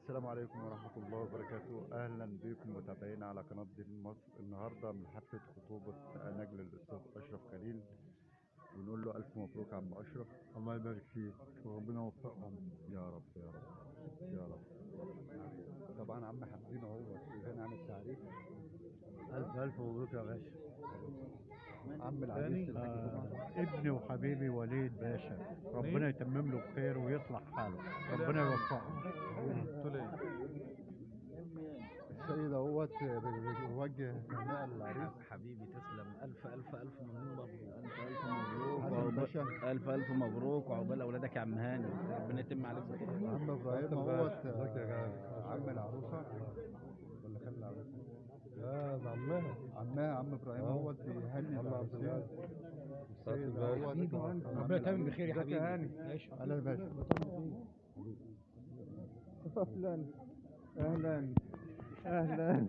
السلام عليكم ورحمة الله وبركاته. أهلا بكم متابعينا على قناة دين مصر. النهاردة من حفلة خطوبة نجل الأستاذ أشرف خليل، ونقول له ألف مبروك يا عم أشرف. الله يبارك فيك وربنا يوفقهم يا رب يا رب يا رب. طبعا عم حمدين أهو مسؤولين عن التعريف. ألف مبروك يا باشا. عم العريس الحاج جمعة ابني وحبيبي وليد باشا، ربنا يتمم له بخير ويصلح حاله، ربنا يوفقه. السيد اهوت بيوجه هناء العريس. حبيبي تسلم. ألف مبروك. ألف مبروك حسن باشا. ألف مبروك وعقبال أولادك يا عم هاني، ربنا يتم عليك بخير. عم ابراهيم اهوت عم العروسه ولا خال العروسه؟ لا ده عمها عم ابراهيم اهوت بيهني العروسين. السيد اهوت ربنا يتمم بخير يا حبيبي. اهلا يا باشا. اهلا اهلا اهلا